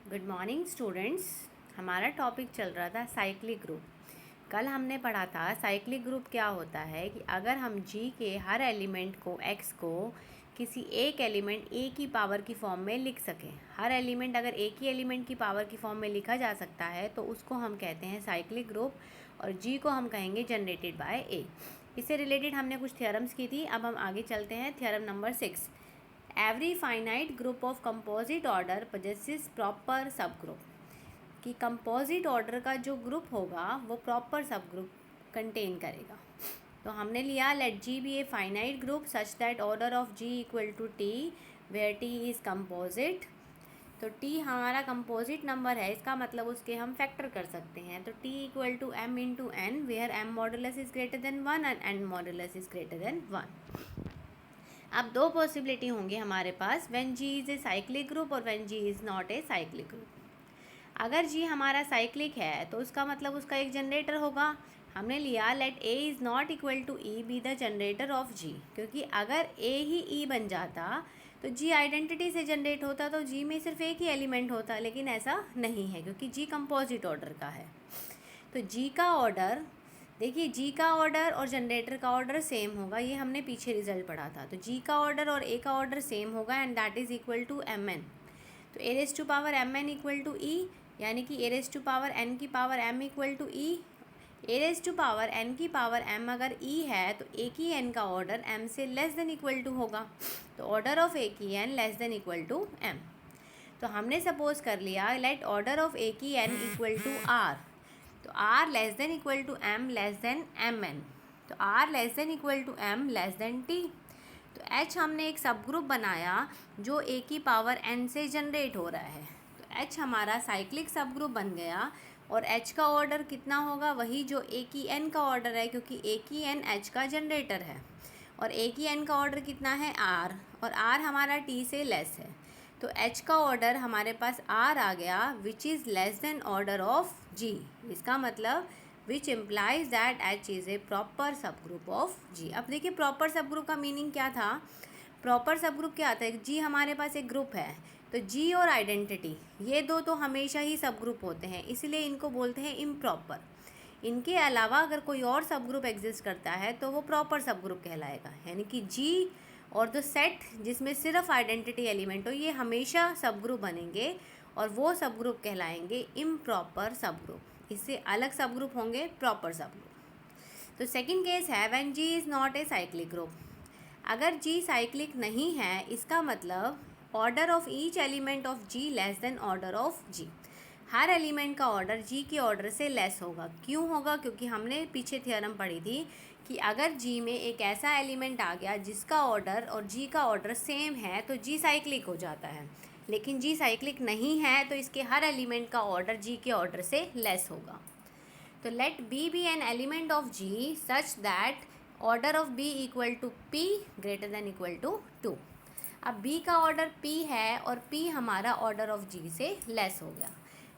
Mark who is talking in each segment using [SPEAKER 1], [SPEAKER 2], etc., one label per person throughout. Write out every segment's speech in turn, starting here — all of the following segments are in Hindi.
[SPEAKER 1] Good morning students. हमारा टॉपिक चल रहा था साइक्लिक ग्रुप। कल हमने पढ़ा था साइक्लिक ग्रुप क्या होता है कि अगर हम जी के हर एलिमेंट को एक्स को किसी एक एलिमेंट ए की पावर की फॉर्म में लिख सकें। हर एलिमेंट अगर एक ही एलिमेंट की पावर की फॉर्म में लिखा जा सकता है तो उसको हम कहते हैं साइक्लिक ग्रुप, और जी को हम कहेंगे जनरेटेड बाय ए। इससे रिलेटेड हमने कुछ थ्योरम्स की थी। अब हम आगे चलते हैं। Theorem number 6, every finite group of composite order possesses proper सब ग्रुप। कि कंपोजिट ऑर्डर का जो ग्रुप होगा वो प्रॉपर सब ग्रुप कंटेन करेगा। तो हमने लिया let G be a finite group such that order of G equal to T where T is composite. तो टी हमारा कंपोजिट नंबर है, इसका मतलब उसके हम फैक्टर कर सकते हैं। तो t equal to m into n where m modulus is greater than 1 and n modulus is greater than 1। अब दो पॉसिबिलिटी होंगे हमारे पास, when G is a cyclic group और when G is not a cyclic group. अगर जी हमारा साइक्लिक है तो उसका मतलब उसका एक जनरेटर होगा। हमने लिया let a is not equal to e be the generator of G, क्योंकि अगर ए ही ई बन जाता तो जी आइडेंटिटी से जनरेट होता, तो जी में सिर्फ एक ही एलिमेंट होता, लेकिन ऐसा नहीं है क्योंकि जी कंपोजिट ऑर्डर का है। तो जी का ऑर्डर देखिए, जी का ऑर्डर और जनरेटर का ऑर्डर सेम होगा, ये हमने पीछे रिजल्ट पढ़ा था। तो जी का ऑर्डर और ए का ऑर्डर सेम होगा and that is equal to m n. तो a raise to power m n equal to e, यानी कि a raise to power n की power m equal to e. A raise to power n की पावर एम अगर ई है तो ए की एन का ऑर्डर एम से लेस देन इक्वल टू होगा। तो ऑर्डर ऑफ ए की n less than equal to M. तो हमने सपोज कर लिया लेट ऑर्डर ऑफ ए की एन इक्वल टू आर। तो r less than equal to m less than m n. तो r less than equal to m less than t. तो एच हमने एक सब ग्रुप बनाया जो ए की पावर एन से जनरेट हो रहा है। तो एच हमारा साइक्लिक सब ग्रुप बन गया, और एच का ऑर्डर कितना होगा, वही जो ए की एन का ऑर्डर है, क्योंकि ए की एन एच का जनरेटर है। और ए की एन का ऑर्डर कितना है, आर, और आर हमारा टी से लेस है। तो एच का ऑर्डर हमारे पास आर आ गया which is less than order of G. इसका मतलब which implies that H is a proper subgroup of G. अब देखिए प्रॉपर सब ग्रुप का मीनिंग क्या था। प्रॉपर सब ग्रुप क्या आता है, जी हमारे पास एक ग्रुप है, तो जी और आइडेंटिटी ये दो तो हमेशा ही सब ग्रुप होते हैं, इसलिए इनको बोलते हैं इम्प्रॉपर। इनके अलावा अगर कोई और सब ग्रुप एग्जिस्ट करता है तो वो प्रॉपर सब ग्रुप कहलाएगा। यानी कि जी और द सेट जिसमें सिर्फ आइडेंटिटी एलिमेंट हो, ये हमेशा सब ग्रुप बनेंगे और वो सब ग्रुप कहलाएंगे इम्प्रॉपर सब ग्रुप। इससे अलग सब ग्रुप होंगे प्रॉपर सब ग्रुप। तो सेकंड केस है when G is not a cyclic group. अगर जी साइक्लिक नहीं है, इसका मतलब order of each element of G less than order of G. हर एलिमेंट का ऑर्डर जी के ऑर्डर से लेस होगा। क्यों होगा, क्योंकि हमने पीछे थ्योरम पढ़ी थी कि अगर जी में एक ऐसा एलिमेंट आ गया जिसका ऑर्डर और जी का ऑर्डर सेम है तो जी साइक्लिक हो जाता है। लेकिन जी साइक्लिक नहीं है तो इसके हर एलिमेंट का ऑर्डर जी के ऑर्डर से लेस होगा। तो let B be an element of G such that order of B equal to P greater than equal to 2। अब बी का ऑर्डर पी है और पी हमारा ऑर्डर ऑफ जी से लेस हो गया।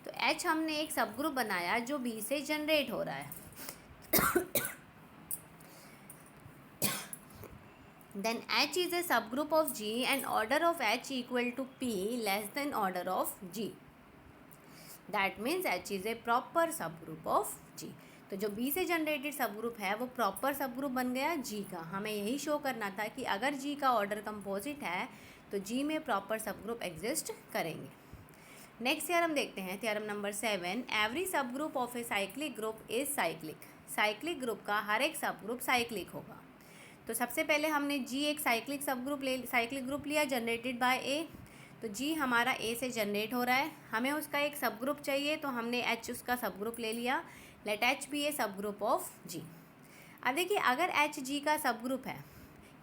[SPEAKER 1] तो एच हमने एक सब ग्रुप बनाया जो बी से जनरेट हो रहा है। Then H is a subgroup of G and order of H equal to P less than order of G. That means H is a proper subgroup of G. तो जो बी से जनरेटेड सब ग्रुप है वो प्रॉपर सब ग्रुप बन गया जी का। हमें यही शो करना था कि अगर जी का ऑर्डर कंपोजिट है तो जी में प्रॉपर सब ग्रुप एग्जिस्ट करेंगे। नेक्स्ट थ्योरम देखते हैं, थ्योरम नंबर 7, एवरी सब group of A cyclic group is cyclic. Cyclic group का हर एक सब ग्रुप साइक्लिक होगा। तो सबसे पहले हमने जी एक साइक्लिक ग्रुप लिया जनरेटेड बाय ए। तो जी हमारा ए से जनरेट हो रहा है, हमें उसका एक सब ग्रुप चाहिए, तो हमने एच उसका सब ग्रुप ले लिया। Late H be A subgroup of G. अब देखिए अगर एच जी का सब ग्रुप है,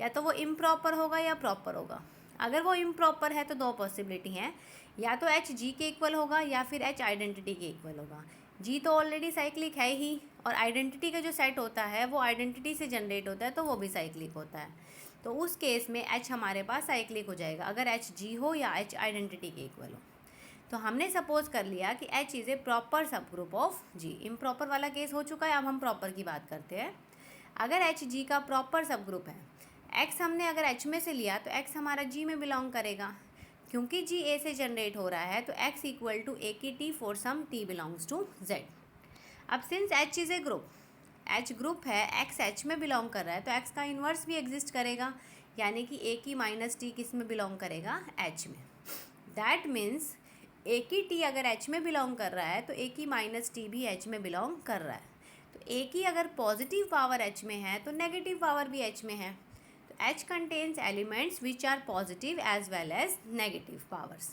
[SPEAKER 1] या तो वो इम्प्रॉपर होगा या प्रॉपर होगा। अगर वो इम्प्रॉपर है तो दो पॉसिबिलिटी हैं, या तो एच जी के इक्वल होगा या फिर एच आइडेंटिटी के इक्वल होगा। जी तो ऑलरेडी साइक्लिक है ही, और आइडेंटिटी का जो सेट होता है वो आइडेंटिटी से जनरेट होता है तो वो भी साइक्लिक होता है। तो उस केस में एच हमारे पास साइक्लिक हो जाएगा अगर एच जी हो या एच आइडेंटिटी के इक्वल हो। तो हमने सपोज कर लिया कि H is a proper subgroup of ji. Improper वाला केस हो चुका है, अब हम प्रॉपर की बात करते हैं। अगर एच जी का प्रॉपर सब ग्रुप है, एक्स हमने अगर एच में से लिया तो एक्स हमारा जी में बिलोंग करेगा। क्योंकि जी ए से जनरेट हो रहा है तो x इक्वल टू ए की T for some t belongs to z। अब since h is a group, h group है, x h में बिलोंग कर रहा है, तो x का इन्वर्स भी एग्जिस्ट करेगा, यानी कि a की माइनस टी किस में बिलोंग करेगा, h में। दैट मीन्स a की t अगर h में बिलोंग कर रहा है तो a की माइनस टी भी h में बिलोंग कर रहा है। तो a की अगर पॉजिटिव पावर h में है तो नेगेटिव पावर भी h में है। तो H contains elements which are positive as well as negative powers।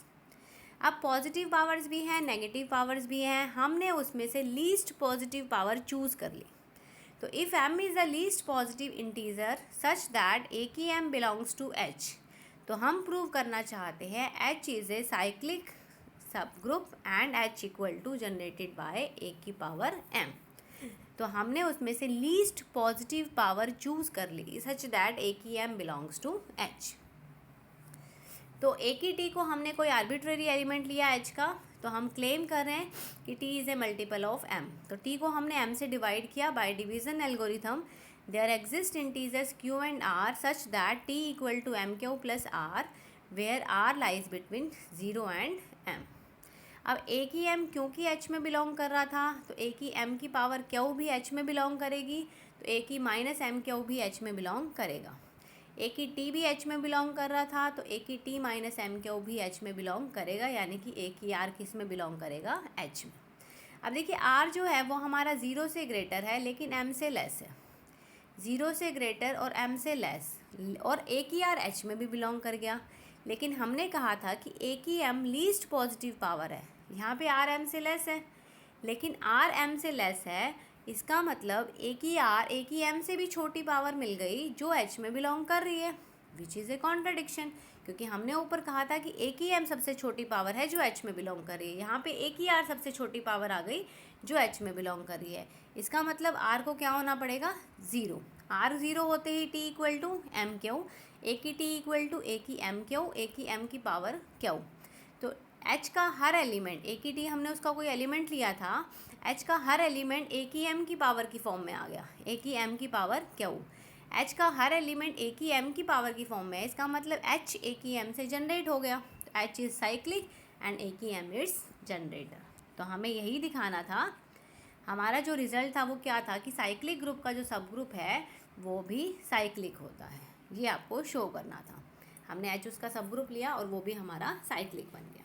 [SPEAKER 1] अब पॉजिटिव पावर्स भी हैं, नेगेटिव पावर्स भी हैं, हमने उसमें से लीस्ट पॉजिटिव पावर चूज़ कर ली। तो if m is the least positive integer such that a की m बिलोंग्स टू h, तो हम प्रूव करना चाहते हैं h is a cyclic subgroup and h equal to generated by a की पावर m। तो हमने उसमें से लीस्ट पॉजिटिव पावर चूज़ कर ली सच दैट ए की एम बिलोंग्स टू एच। तो ए की टी को हमने कोई आर्बिट्रेरी एलिमेंट लिया एच का, तो हम क्लेम कर रहे हैं कि T is a multiple of M. तो टी को हमने एम से डिवाइड किया by division algorithm. There exist integers Q and R such that T equal to M Q plus R, where R lies between 0 and M. अब ए की एम क्योंकि एच में बिलोंग कर रहा था तो ए की एम की पावर क्यू भी एच में बिलोंग करेगी, तो ए की माइनस एम क्यू भी एच में बिलोंग करेगा। ए की टी भी एच में बिलोंग कर रहा था तो ए की टी माइनस एम क्यू भी एच में बिलोंग करेगा, यानी कि ए की आर किस में बिलोंग करेगा, एच में। अब देखिए आर जो है वो हमारा 0 से ग्रेटर है लेकिन एम से लेस है, 0 से ग्रेटर और एम से लेस, और ए की आर एच में भी बिलोंग कर गया। लेकिन हमने कहा था कि ए की एम लीस्ट पॉजिटिव पावर है, यहाँ पे आर एम से लेस है, लेकिन आर एम से लेस है, इसका मतलब ए की आर ए की एम से भी छोटी पावर मिल गई जो एच में बिलोंग कर रही है, विच इज़ ए कॉन्ट्रडिक्शन, क्योंकि हमने ऊपर कहा था कि ए की एम सबसे छोटी पावर है जो एच में बिलोंग कर रही है, यहाँ पे ए की आर सबसे छोटी पावर आ गई जो एच में बिलोंग कर रही है। इसका मतलब आर को क्या होना पड़ेगा, 0। आर 0 होते ही t equal to M q, a की टी इक्वल टू ए की एम क्यू, ए की एम की पावर क्यू। तो एच का हर एलिमेंट, ए की टी हमने उसका कोई एलिमेंट लिया था, एच का हर एलिमेंट ए की एम की पावर की फॉर्म में आ गया, ए की एम की पावर क्यू। एच का हर एलिमेंट ए की एम की पावर की फॉर्म में है, इसका मतलब एच ए की एम से जनरेट हो गया। तो एच इज़ साइक्लिक एंड ए की एम इज़ जनरेटर। तो हमें यही दिखाना था, हमारा जो रिजल्ट था वो क्या था कि साइक्लिक ग्रुप का जो सब ग्रुप है वो भी साइक्लिक होता है, ये आपको शो करना था। हमने एच उसका सब ग्रुप लिया और वो भी हमारा साइक्लिक बन गया।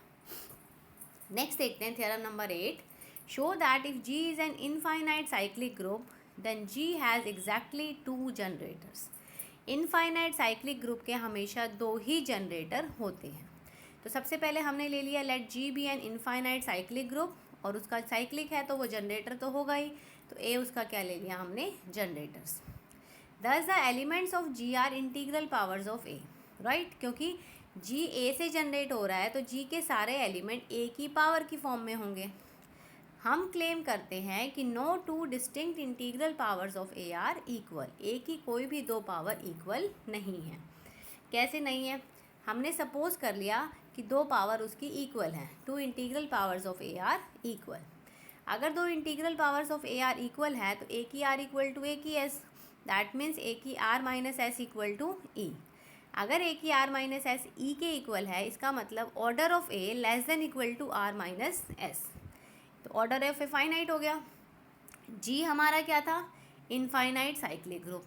[SPEAKER 1] नेक्स्ट देखते हैं theorem number 8। Show that if G is an infinite cyclic group then G has exactly 2 generators. Infinite cyclic group के हमेशा 2 ही जनरेटर होते हैं। तो सबसे पहले हमने ले लिया let G be an infinite cyclic group, और उसका साइक्लिक है तो वो जनरेटर तो होगा ही, तो ए उसका क्या ले लिया हमने, generators. Thus the elements of G are integral powers of A, right, क्योंकि G ए से जनरेट हो रहा है तो G के सारे एलिमेंट ए की पावर की फॉर्म में होंगे। हम क्लेम करते हैं कि no 2 distinct integral powers of a are equal, a की कोई भी 2 पावर इक्वल नहीं है। कैसे नहीं है, हमने सपोज कर लिया कि 2 पावर उसकी इक्वल हैं, 2 integral powers of a are equal. अगर 2 integral powers of a are equal है तो ए की आर इक्वल टू ए की एस, दैट मीन्स ए की r minus s equal to e. अगर ए की आर माइनस एस ई के इक्वल है, इसका मतलब order of A less than equal to R minus S, तो ऑर्डर ऑफ ए फाइनाइट हो गया। जी हमारा क्या था, इनफाइनाइट साइक्लिक ग्रुप।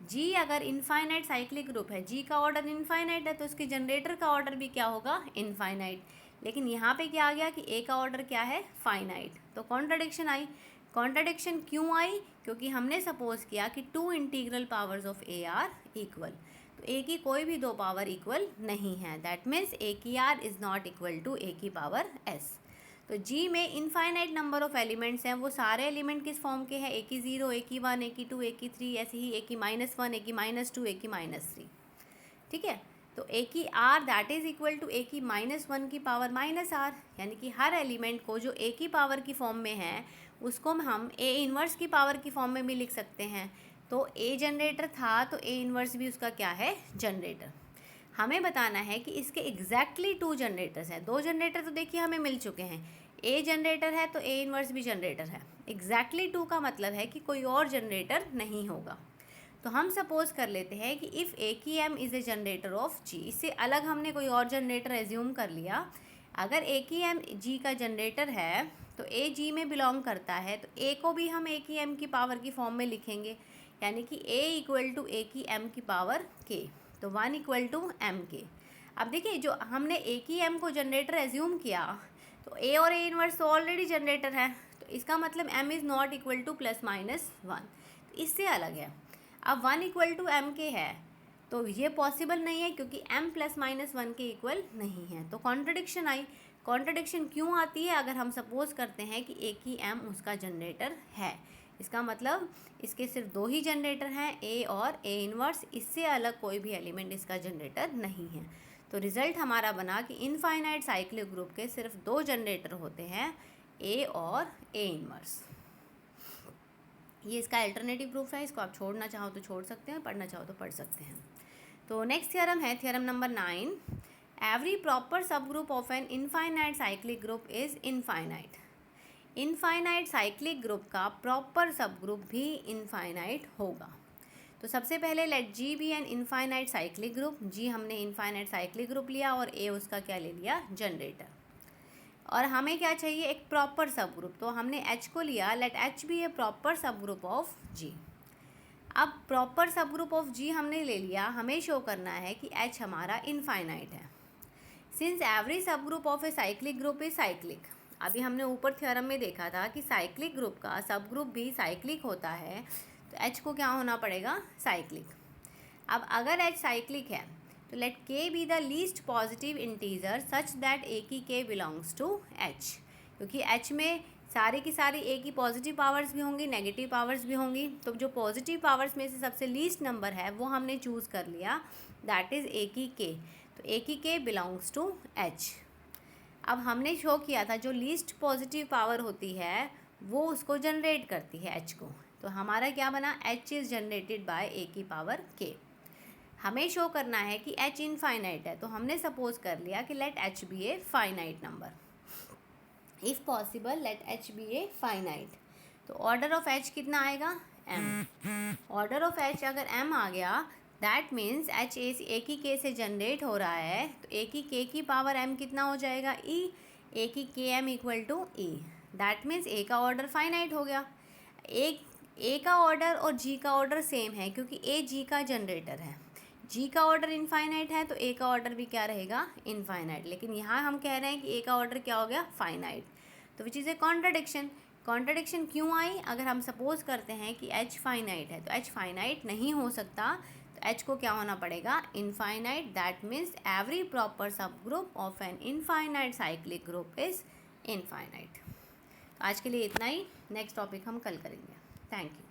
[SPEAKER 1] जी अगर इनफाइनाइट साइक्लिक ग्रुप है, जी का ऑर्डर इनफाइनाइट है, तो उसके जनरेटर का ऑर्डर भी क्या होगा, इनफाइनाइट। लेकिन यहाँ पे क्या आ गया कि ए का ऑर्डर क्या है, फाइनाइट, तो कॉन्ट्रडिक्शन आई। कॉन्ट्रडिक्शन क्यों आई, क्योंकि हमने सपोज किया कि 2 integral powers of a are equal, तो ए की कोई भी 2 पावर इक्वल नहीं है, दैट मीन्स ए की r is not equal to ए की पावर एस। तो जी में इनफाइनाइट नंबर ऑफ एलिमेंट्स हैं, वो सारे एलिमेंट किस फॉर्म के हैं, ए की 0, ए की 1, ए की 2, ए की 3, ऐसे ही ए की -1, ए की -2, ए की -3, ठीक है। तो ए की r that is equal to ए की -1 की पावर -r, यानी कि हर एलिमेंट को जो ए की पावर की फॉर्म में है उसको हम ए इन्वर्स की पावर की फॉर्म में भी लिख सकते हैं। तो ए जनरेटर था तो ए इन्वर्स भी उसका क्या है, जनरेटर। हमें बताना है कि इसके एग्जैक्टली 2 जनरेटर्स हैं। 2 जनरेटर तो देखिए हमें मिल चुके हैं, ए जनरेटर है तो ए इन्वर्स भी जनरेटर है। एग्जैक्टली 2 का मतलब है कि कोई और जनरेटर नहीं होगा। तो हम सपोज कर लेते हैं कि इफ़ ए की m is a generator of G, इससे अलग हमने कोई और जनरेटर एज्यूम कर लिया। अगर ए की एम जी का जनरेटर है तो ए जी में बिलोंग करता है, तो ए को भी हम ए की एम की पावर की फॉर्म में लिखेंगे, यानी कि ए इक्वल टू ए की एम की पावर के, तो 1 इक्वल टू एम के। अब देखिए, जो हमने ए की एम को जनरेटर एज्यूम किया, तो ए और ए इनवर्स तो ऑलरेडी जनरेटर है, तो इसका मतलब M is not equal to plus minus 1, तो इससे अलग है। अब 1 इक्वल टू एम के है, तो ये पॉसिबल नहीं है क्योंकि m प्लस माइनस 1 के इक्वल नहीं है, तो कॉन्ट्रडिक्शन आई। कॉन्ट्रडिक्शन क्यों आती है? अगर हम सपोज करते हैं कि ए की एम उसका जनरेटर है, इसका मतलब इसके सिर्फ 2 ही जनरेटर हैं, ए और ए इनवर्स, इससे अलग कोई भी एलिमेंट इसका जनरेटर नहीं है। तो रिजल्ट हमारा बना कि इनफाइनाइट साइक्लिक ग्रुप के सिर्फ 2 जनरेटर होते हैं, ए और ए इनवर्स। ये इसका अल्टरनेटिव प्रूफ है, इसको आप छोड़ना चाहो तो छोड़ सकते हैं, पढ़ना चाहो तो पढ़ सकते हैं। तो नेक्स्ट थ्योरम है theorem number 9, every proper subgroup of an infinite cyclic group is infinite. Infinite cyclic group का प्रॉपर सब ग्रुप भी इनफाइनाइट होगा। तो सबसे पहले let G be an infinite cyclic group, G हमने इनफाइनाइट साइक्लिक ग्रुप लिया और ए उसका क्या ले लिया? जनरेटर। और हमें क्या चाहिए? एक प्रॉपर सब ग्रुप, तो हमने एच को लिया, late H be A proper subgroup of G. अब प्रॉपर सब ग्रुप ऑफ जी हमने ले लिया, हमें शो करना है कि एच हमारा इनफाइनाइट है। सिंस एवरी सब group of A cyclic group is cyclic, अभी हमने ऊपर थ्योरम में देखा था कि साइक्लिक ग्रुप का सब ग्रुप भी साइक्लिक होता है, तो एच को क्या होना पड़ेगा? साइक्लिक। अब अगर एच साइक्लिक है तो let k be the least positive integer such that a की के बिलोंग्स टू एच, क्योंकि एच में सारी की सारी ए की पॉजिटिव पावर्स भी होंगी, नेगेटिव पावर्स भी होंगी, तो जो पॉजिटिव पावर्स में से सबसे लीस्ट नंबर है वो हमने चूज़ कर लिया, दैट इज़ ए की के, तो ए की के बिलोंग्स टू एच। अब हमने शो किया था जो लीस्ट पॉजिटिव पावर होती है वो उसको जनरेट करती है एच को, तो हमारा क्या बना? एच इज़ जनरेटेड बाय ए की पावर के। हमें शो करना है कि एच इनफाइनाइट है, तो हमने सपोज कर लिया कि let H be a finite number, if possible let H be a finite. तो ऑर्डर ऑफ एच कितना आएगा? एम। ऑर्डर ऑफ एच अगर एम आ गया, दैट मीन्स एच ए की के से जनरेट हो रहा है, तो ए की के की पावर एम कितना हो जाएगा? ई। ए की k m equal to e, that means a का ऑर्डर फाइनाइट हो गया। ए का ऑर्डर और जी का ऑर्डर सेम है क्योंकि ए जी का जनरेटर है, जी का ऑर्डर इनफाइनाइट है तो ए का ऑर्डर भी क्या रहेगा? इनफाइनाइट। लेकिन यहाँ हम कह रहे हैं कि ए का ऑर्डर क्या हो गया? फाइनाइट, तो which is a contradiction. Contradiction क्यों आई? अगर हम सपोज करते हैं कि एच फाइनाइट है तो एच फाइनाइट नहीं हो सकता, तो एच को क्या होना पड़ेगा? Infinite, that means every proper subgroup of an infinite cyclic group is infinite. तो आज के लिए इतना ही, नेक्स्ट टॉपिक हम कल करेंगे। Thank you.